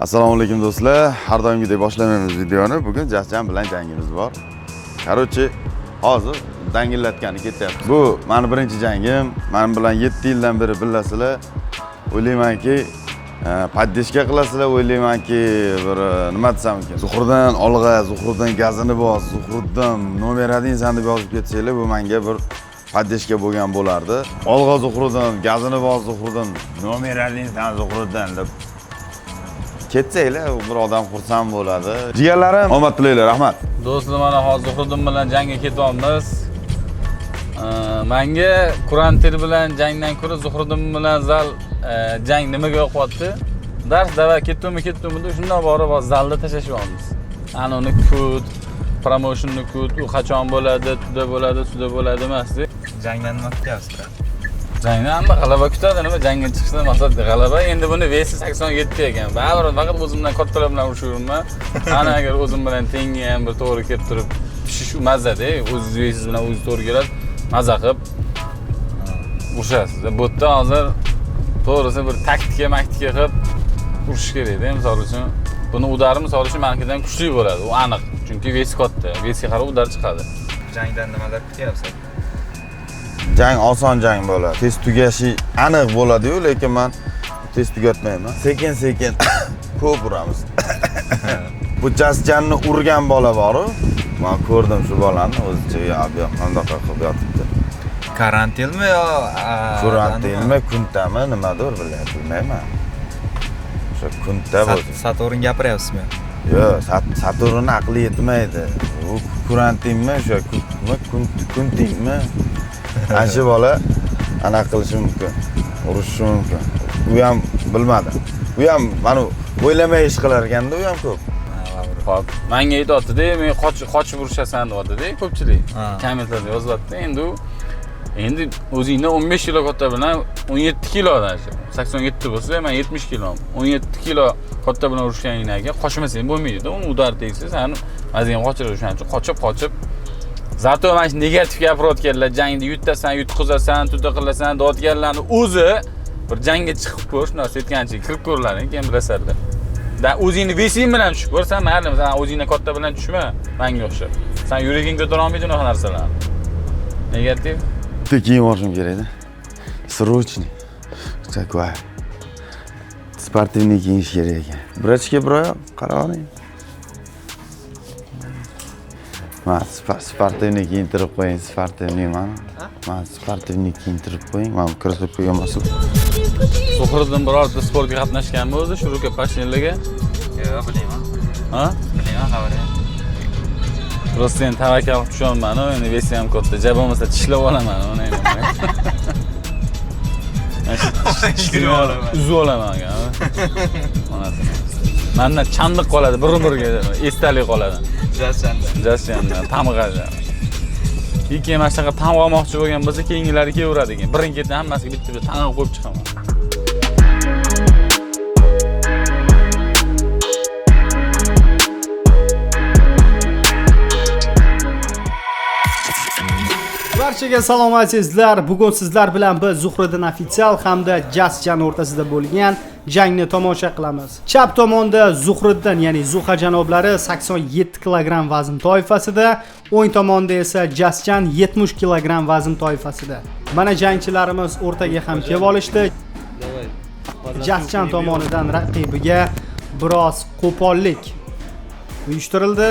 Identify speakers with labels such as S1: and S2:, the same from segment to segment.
S1: Assalomu alaykum do'stlar. Har doimgidek boshlaymiz videoni. Bugun Jasjan bilan jangimiz bor. Qarochi, hozir dangillatgani ketyapti. Bu meni birinchi jangim. Men bilan 7 yildan beri bilasizlar. O'ylaymanki, poddeshka qilasizlar, o'ylaymanki, bir nima desam ekan. Zuhurdan olg'a, Zuhurdan gazini bos, Zuhurdan nomeradingsan deb yozib ketsanglar, bu menga bir poddeshka bo'lgan bo'lardi. Olg'a Zuhurdan, gazini bos, Zuhurdan nomeradingsan Zuhurdan deb ketsanglar, bir odam xursand bo'ladi. Jigarlarim, omad tilaylar, rahmat.
S2: Do'stlar, mana hozir Zuhriddin bilan jangga ketyapmiz. Menga Kurantir bilan jangdan ko'ra Zuhriddin bilan zal jang nimaga yoqyapti? Dars davay ketdimi, shundan borib zalda tashlashyapmiz. Ana uni kut, promotionni kut, u qachon bo'ladi, tuda bo'ladi, suda bo'ladi emasdi.
S3: Jangdan nima kutyapsiz?
S2: Jangdan hamma g'alaba kutadi, nima jangga chiqishdan maqsad g'alaba. Endi buni vesi 87 ekan. Baribir faqat o'zimdan kattalar bilan urushaverman. Ana agar o'zim bilan tengi ham bir to'g'ri kelib turib, pishish mazza-da, o'z vesiz bilan o'zi to'g'ri keladi. Mazza qilib urushasiz. Bu yerda hozir to'g'risi bir taktika qilib urishish kerak-da. Misol uchun, buni udari misol uchun menikidan kuchli bo'ladi. U aniq. Chunki vesi katta. Vesiga qarab udar chiqadi.
S3: Jangdan nimalar kutyapsiz?
S1: Jang oson jang bo'ladi. Tez tugashi aniq bo'ladi-yu, lekin men tez tugatmayman. Sekin-sekin ko'p uramiz. Bu Jasjanni urgan bola bor-ku. Men ko'rdim shu bolani, o'zicha qanday qilib yotibdi.
S3: Karantinmi yo
S1: Karantinmi, kuntami, nimadir bilmayman. O'sha kunta bo'ldi.
S3: Saturn gapiryapsizmi?
S1: Yo'q, Saturn aqli yetmaydi. U karantinmi, o'sha kuntingmi? Ancha bola ana qilishi mumkin, urishishi mumkin. U ham bilmadim. U ham mana o'ylamay ish qilar ekanda, u ham ko'p.
S2: Xo'p, menga aytayotdi-da, men qochib urishasan deyapti-da, ko'pchilik. Kommentlarda yozyapti. Endi o'zingdan 15 kilo katta bilan 17 kilodan 87 bo'lsa, men 70 kilo. 17 kilo katta bilan urushganingga qochmasang bo'lmaydi-da. Uni udar tegsiz, sen o'zing qochirib o'shaning uchun qochib zato mana shu negativ gapirayotganlar, jangda yutasan, yutqizasan, tuta qilasan deyotganlarni o'zi bir jangga chiqib ko'r, shunday aytgancha kirib ko'rlaring, keyin bilasizlar. Da o'zingni vesing bilan tushib ko'r, sen mayli, sen o'zingni katta bilan tushma, menga o'xshab. Sen yuraging ko'tara olmaydi unaqa narsalarni. Negativ.
S1: Kiyim olishim kerak-da. Срочный. Такой. Sportivniy kiyish kerak ekan. Brachka biroq, qarang. Men sportivniy kiyintirib qo'ying, sportivniy mana. Men sportivniy kiyintirib qo'ying, men kiritib qo'ygan bo'lsa.
S2: Zuhriddin birorta sportga qatnashganmi o'zi, shu ruka pashinlarga?
S3: Yo'q, bilmayman.
S2: Ha?
S3: Bilmayman, xabarim.
S2: Просто men tavakkal qilib tushaman, endi vesi ham katta. Jab bo'lmasa tishlab olaman uni endi. Tishlab olaman. Uzib olaman aka. Mendan chandiq qoladi, bir-biriga esdalik qoladi. Jasjandan tamg'aja. Keyin mana shunaqa tamg'amoqchi bo'lgan bo'lsa, keyingilari kelaveradi ekan. Birin-ketin hammasiga bitta tang'ib qo'yib chiqaman.
S4: Barchaga salom azizlar. Bugun sizlar bilan biz Zuhriddin ofisial hamda Jasjan o'rtasida bo'lgan jangni tomosha qilamiz. Chap tomonda Zuhriddin, ya'ni Zuha janoblari 87 kg vazn toifasida, o'ng tomonda esa Jasjan 70 kg vazn toifasida. Mana jangchilarimiz o'rtaga ham kelib olishdi. Jasjan tomonidan raqibiga biroz qo'pollik uyushtirildi.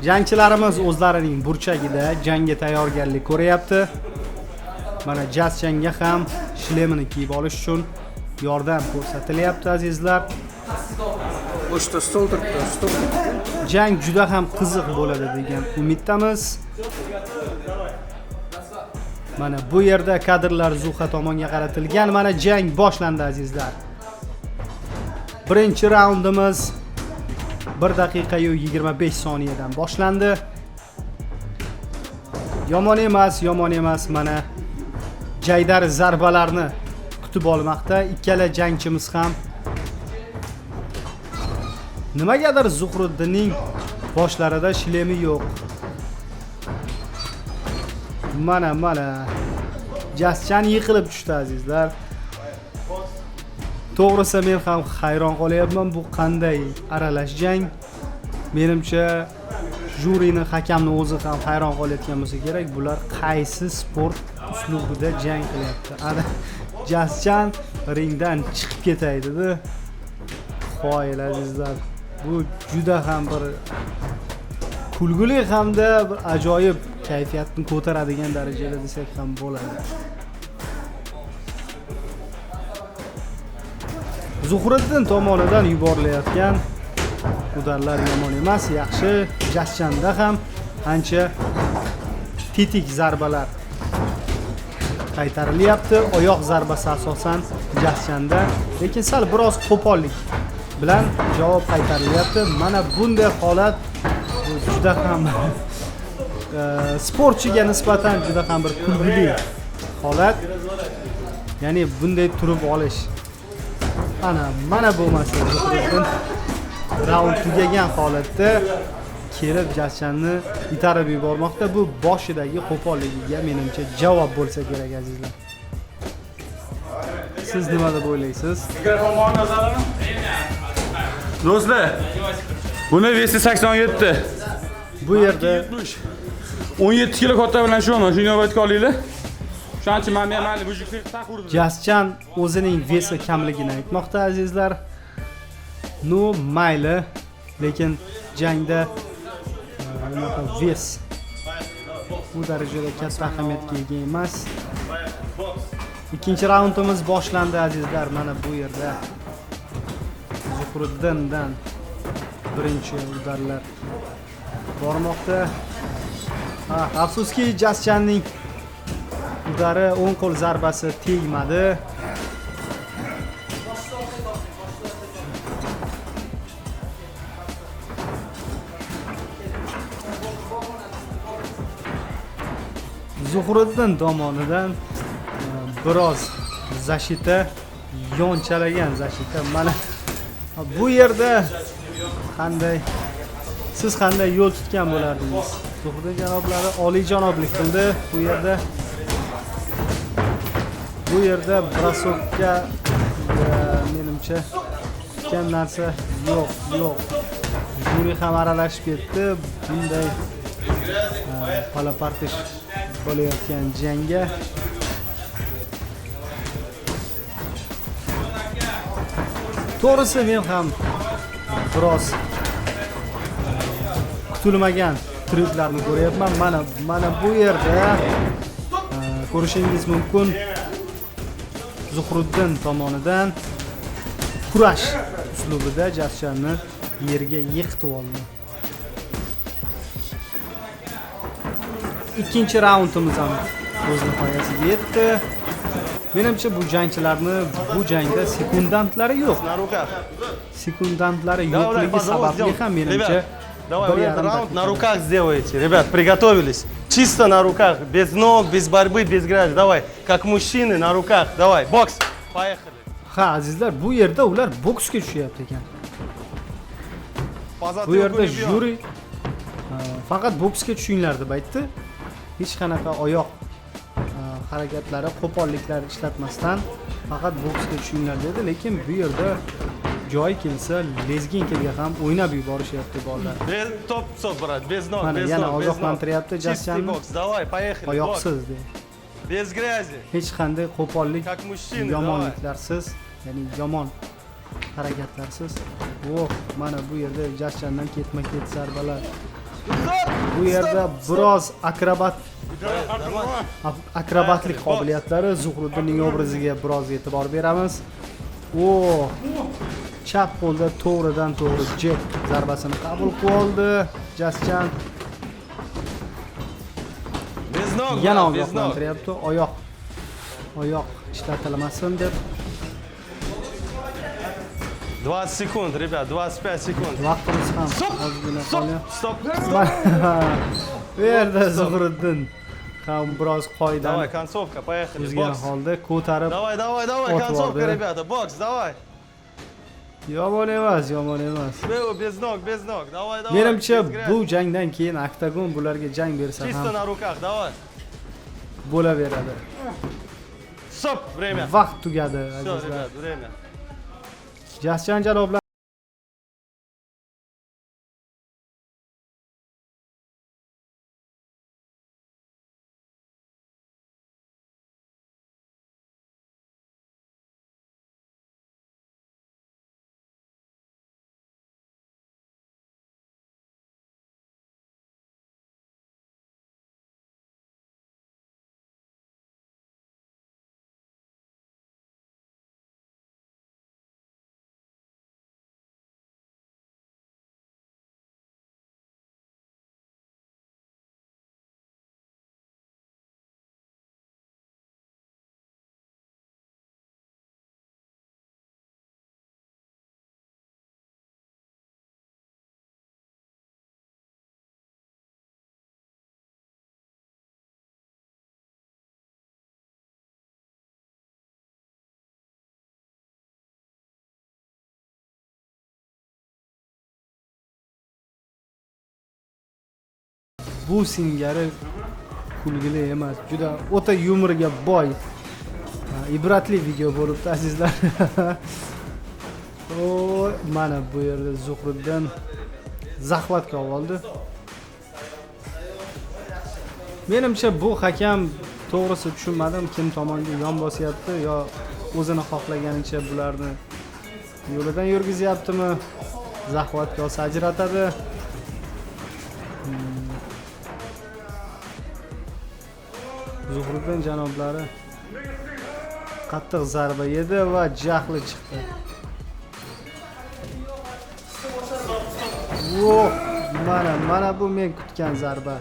S4: Jangchilarimiz o'zlarining burchagida jangga tayyorgarlik ko'ryapti. Mana Jasjanga ham shlemini kiyib olish uchun yordam ko'rsatilyapti azizlar. O'shda stol turibdi, stol. Jang juda ham qiziq bo'ladi degan umiddamiz. Mana bu yerda kadrlar Zuha tomonga qaratilgan. Mana jang boshlandi azizlar. Birinchi raundimiz 1 daqiqa 25 soniyadan boshlandi. Yomon emas, mana jaydar zarbalarni kutib olmoqda. Ikkala jangchimiz ham nimagadir Zuhriddinning boshlarida shlemi yo'q. Mana Jasjan yiqilib tushdi azizlar. To'g'risi men ham hayron qolyapman, bu qanday aralash jang. Menimcha juriyni, hakamni o'zi ham hayron qolayotgan bo'lsa kerak. Bular qaysi sport uslubida jang qilyapti? Ana Jaschan ringdan chiqib ketaydi-da. Qoyil azizlar. Bu juda ham bir kulguli hamda bir ajoyib kayfiyatni ko'taradigan darajada desak ham bo'ladi. Zuhriddin tomonidan yuborilayotgan udarlar yomon emas, yaxshi. Jaschanda ham ancha tetik zarbalar qaytarilyapti. Oyoq zarbasi asosan Jaschanda, lekin sal biroz qo'pollik bilan javob qaytarilyapti. Mana bunday holat juda ham sportchiga nisbatan juda ham bir kulgili holat. Ya'ni bunday turib olish. Mana bo'lmasa Zuhriddin raund tugagan holatda kelib Jaschanni itarib yubormoqda. Bu boshidagi qo'polligiga menimcha javob bo'lsa kerak azizlar. Siz nima deb o'ylaysiz?
S2: Do'stlar, buni vesi 87.
S4: Bu yerda
S2: 17 kilo katta bilan shu shuni inobatga olinglar. Shuning uchun men mayli bu yukni taq urdim.
S4: Jaschan o'zining vesi kamligini aytmoqda azizlar. No mayli, lekin jangda bunaqa ves bu darajada katta ahamiyatga ega emas. Ikkinchi raundimiz boshlandi azizlar. Mana bu yerda Zuhriddindan birinchi udarlar bormoqda. Afsuski Jaschanning udari o'ng qo'l zarbasi tegmadi. Zuhriddin tomonidan biroz zashita, yonchalagan zashita. Mana bu yerda siz qanday yo'l tutgan bo'lardingiz? Zuhriddin janoblari oliyjanoblik qildi bu yerda brasovka menimcha kutgan narsa yo'q. Juri ham aralashib ketdi. Bunday palapartish bo'layotgan jangga to'g'risi men ham biroz kutilmagan triklarni ko'ryapman. Mana bu yerda ko'rishingiz mumkin Zuhriddin tomonidan kurash uslubida Jaschanni yerga yiqitib oldi. Ikkinchi raundimiz ham o'z nihoyasiga yetdi. Menimcha bu jangchilarni bu jangda sekundantlari yo'q. Sekundantlari yo'qligi sababli ham menimcha
S5: Давай, этот раунд на руках сделайте. Ребят, приготовились. Чисто на руках, без ног, без борьбы, без грязи. Давай, как мужчины на руках. Давай, бокс. Поехали.
S4: Ha, azizlar, bu yerda ular boksga tushyapti ekan. Bu yerda juri faqat boksga tushinglar deb aytdi. Hech qanaqa oyoq harakatlari, qo'polliklar ishlatmasdan faqat boksga tushinglar dedi, lekin bu yerda joy kelsa lezginkaga ham o'ynab yuborishyapti bolalar.
S5: Без топ-соп, брат, без ног,
S4: Mana
S5: без
S4: yana
S5: ног, без ног.
S4: ogohlantiryapti
S5: Чистый
S4: Jaschanni.
S5: бокс. Давай, поехали. Бокс.
S4: Oyoqsiz deydi.
S5: Без грязи.
S4: Hech qanday qo'pollik,
S5: Как mужчины, давай.
S4: yomonliklarsiz, ya'ni yomon harakatlarsiz. Mana bu yerda Jaschandan ketma-ket zarbalar. Bu yerda biroz akrobatlik qobiliyatlari Zuhriddinning obraziga biroz e'tibor beramiz. Chap qo'lda to'g'ridan to'g'ri jeb zarbasini qabul qilib oldi Jaschan.
S5: Без ног,
S4: Yana
S5: брат, без ног.
S4: ogohlantiryapti, oyoq ishlatilmasin deb.
S5: 20 секунд, ребят, 25 секунд.
S4: Vaqtimiz ham ozgina qolyapti.
S5: Стоп.
S4: Bu yerda Zuhriddin ham biroz qoidadan
S5: Давай, концовка, поехали.
S4: o'zgan
S5: Бокс.
S4: holda ko'tarib
S5: Давай,
S4: Отвор,
S5: концовка,
S4: да?
S5: ребята. Бокс, давай.
S4: yomon emas.
S5: Без ног, без ног. Давай, давай.
S4: Menimcha
S5: без грязи.
S4: bu jangdan keyin Oktagon bularga jang bersa
S5: Чисто
S4: ham
S5: на руках, давай.
S4: bo'laveradi.
S5: Стоп, время.
S4: Vaqt tugadi
S5: Все,
S4: azizlar.
S5: ребят, время.
S4: Jasjan janoblar bu singari kulgili emas, juda o'ta yumorga boy, ibratli video bo'libdi azizlar. O, mana bu yerda Zuhriddin zaxvatga oldi. Menimcha bu hakam to'g'risi tushunmadim, kim tomonga yon bosyapti yo o'zini xohlaganicha bularni yo'lidan yurgizyaptimi? Zaxvatga olsa ajratadi. Zuhriddin janoblari qattiq zarba yedi va jahli chiqdi. Voh, mana bu men kutgan zarba.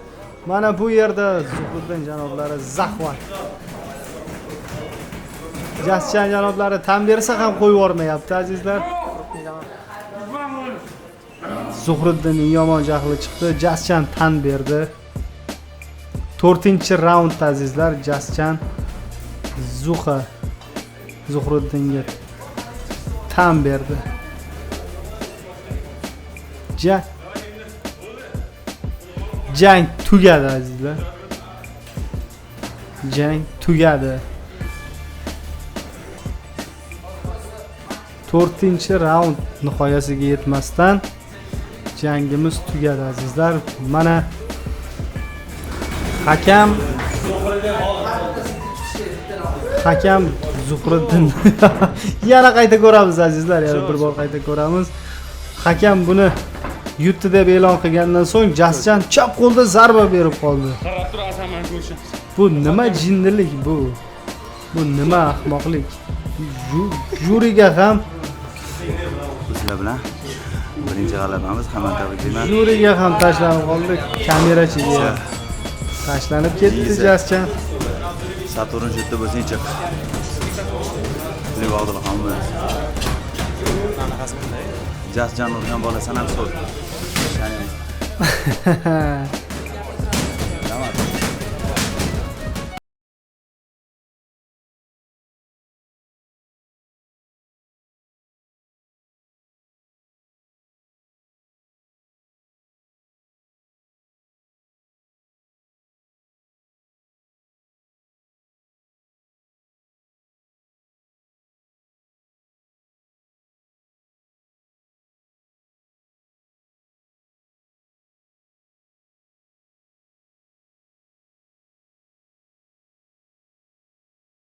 S4: Mana bu yerda Zuhriddin janoblari zaxvat. Jasjan janoblari tan bersa ham qo'yib yubormayapti azizlar. Zuhriddinning yomon jahli chiqdi, Jasjan tan berdi. 4-raund azizlar, Jasjan Zuhriddinga tan berdi. Jang tugadi azizlar. Jang tugadi. 4-raund nihoyasiga yetmasdan jangimiz tugadi azizlar. Mana hakam Zuhriddin yana qayta ko'ramiz azizlar, yana bir bor qayta ko'ramiz. Hakam buni yutdi deb e'lon qilgandan so'ng Jasjan chap qo'lda zarba berib qoldi. Bu nima jinnilik bu? Bu nima ahmoqlik? Juriga ham
S6: sizlar bilan birinchi g'alabamiz, hamma tabriklayman.
S4: Juriga ham tashlanib qoldi, kamerachiga tashlanib ketdi Jasjan.
S6: Saturn shu yerda bo'lsang chiq. Bilib oldilar hamma. Jasjan urgan bola sanam so'z.